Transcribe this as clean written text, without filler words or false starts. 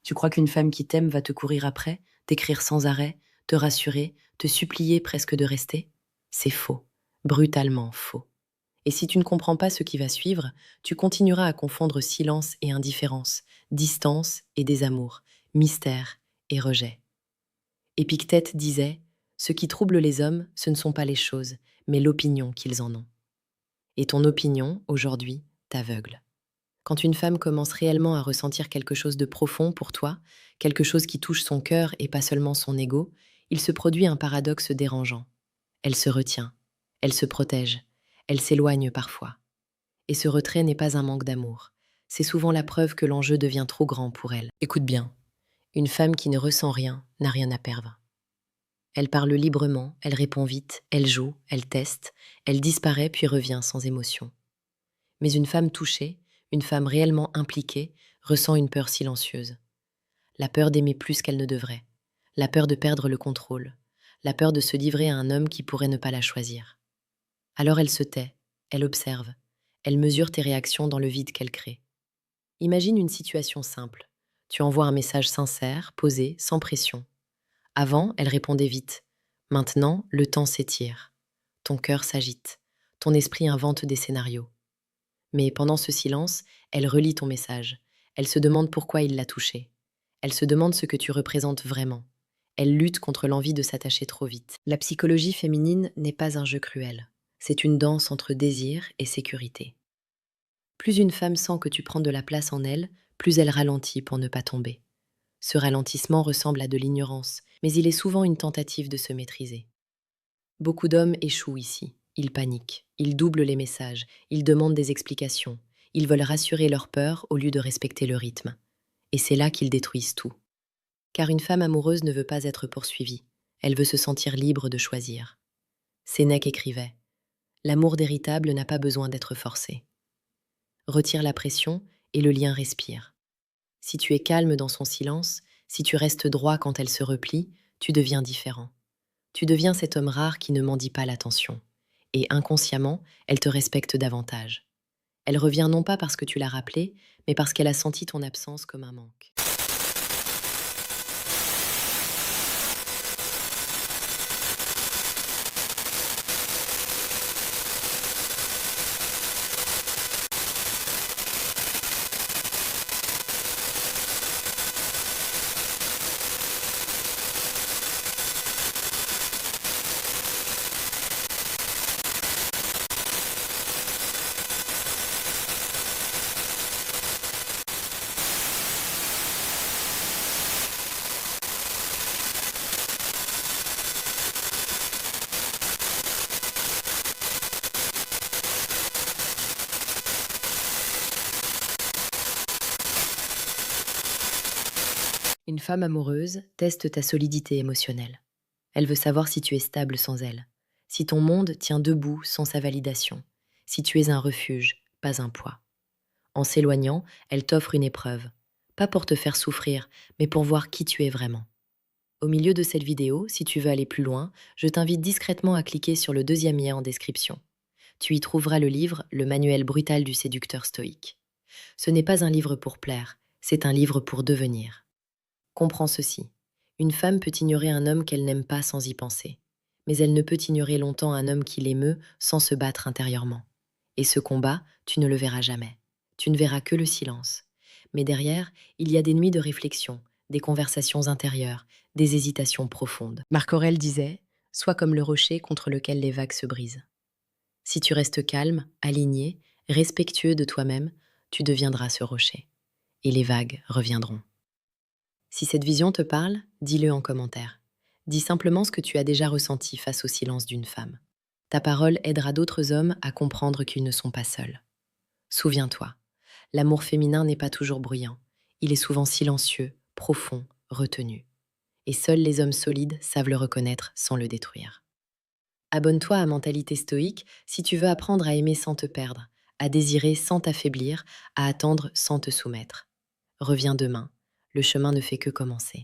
Tu crois qu'une femme qui t'aime va te courir après, t'écrire sans arrêt, te rassurer, te supplier presque de rester? C'est faux, brutalement faux. Et si tu ne comprends pas ce qui va suivre, tu continueras à confondre silence et indifférence, distance et désamour, mystère et rejet. Épictète disait: ce qui trouble les hommes, ce ne sont pas les choses, mais l'opinion qu'ils en ont. Et ton opinion, aujourd'hui, t'aveugle. Quand une femme commence réellement à ressentir quelque chose de profond pour toi, quelque chose qui touche son cœur et pas seulement son ego, il se produit un paradoxe dérangeant. Elle se retient, elle se protège, elle s'éloigne parfois. Et ce retrait n'est pas un manque d'amour. C'est souvent la preuve que l'enjeu devient trop grand pour elle. Écoute bien, une femme qui ne ressent rien n'a rien à perdre. Elle parle librement, elle répond vite, elle joue, elle teste, elle disparaît puis revient sans émotion. Mais une femme touchée, une femme réellement impliquée, ressent une peur silencieuse. La peur d'aimer plus qu'elle ne devrait. La peur de perdre le contrôle. La peur de se livrer à un homme qui pourrait ne pas la choisir. Alors elle se tait, elle observe, elle mesure tes réactions dans le vide qu'elle crée. Imagine une situation simple. Tu envoies un message sincère, posé, sans pression. Avant, elle répondait vite. Maintenant, le temps s'étire. Ton cœur s'agite. Ton esprit invente des scénarios. Mais pendant ce silence, elle relit ton message. Elle se demande pourquoi il l'a touchée. Elle se demande ce que tu représentes vraiment. Elle lutte contre l'envie de s'attacher trop vite. La psychologie féminine n'est pas un jeu cruel. C'est une danse entre désir et sécurité. Plus une femme sent que tu prends de la place en elle, plus elle ralentit pour ne pas tomber. Ce ralentissement ressemble à de l'ignorance, mais il est souvent une tentative de se maîtriser. Beaucoup d'hommes échouent ici. Ils paniquent, ils doublent les messages, ils demandent des explications, ils veulent rassurer leur peur au lieu de respecter le rythme. Et c'est là qu'ils détruisent tout. Car une femme amoureuse ne veut pas être poursuivie, elle veut se sentir libre de choisir. Sénèque écrivait: l'amour véritable n'a pas besoin d'être forcé. Retire la pression et le lien respire. Si tu es calme dans son silence, si tu restes droit quand elle se replie, tu deviens différent. Tu deviens cet homme rare qui ne mendie pas l'attention. Et inconsciemment, elle te respecte davantage. Elle revient non pas parce que tu l'as rappelée, mais parce qu'elle a senti ton absence comme un manque. Une femme amoureuse teste ta solidité émotionnelle. Elle veut savoir si tu es stable sans elle, si ton monde tient debout sans sa validation, si tu es un refuge, pas un poids. En s'éloignant, elle t'offre une épreuve, pas pour te faire souffrir, mais pour voir qui tu es vraiment. Au milieu de cette vidéo, si tu veux aller plus loin, je t'invite discrètement à cliquer sur le deuxième lien en description. Tu y trouveras le livre Le manuel brutal du séducteur stoïque. Ce n'est pas un livre pour plaire, c'est un livre pour devenir. Comprends ceci. Une femme peut ignorer un homme qu'elle n'aime pas sans y penser. Mais elle ne peut ignorer longtemps un homme qui l'émeut sans se battre intérieurement. Et ce combat, tu ne le verras jamais. Tu ne verras que le silence. Mais derrière, il y a des nuits de réflexion, des conversations intérieures, des hésitations profondes. Marc Aurèle disait: sois comme le rocher contre lequel les vagues se brisent. Si tu restes calme, aligné, respectueux de toi-même, tu deviendras ce rocher. Et les vagues reviendront. Si cette vision te parle, dis-le en commentaire. Dis simplement ce que tu as déjà ressenti face au silence d'une femme. Ta parole aidera d'autres hommes à comprendre qu'ils ne sont pas seuls. Souviens-toi, l'amour féminin n'est pas toujours bruyant. Il est souvent silencieux, profond, retenu. Et seuls les hommes solides savent le reconnaître sans le détruire. Abonne-toi à Mentalité Stoïque si tu veux apprendre à aimer sans te perdre, à désirer sans t'affaiblir, à attendre sans te soumettre. Reviens demain, le chemin ne fait que commencer.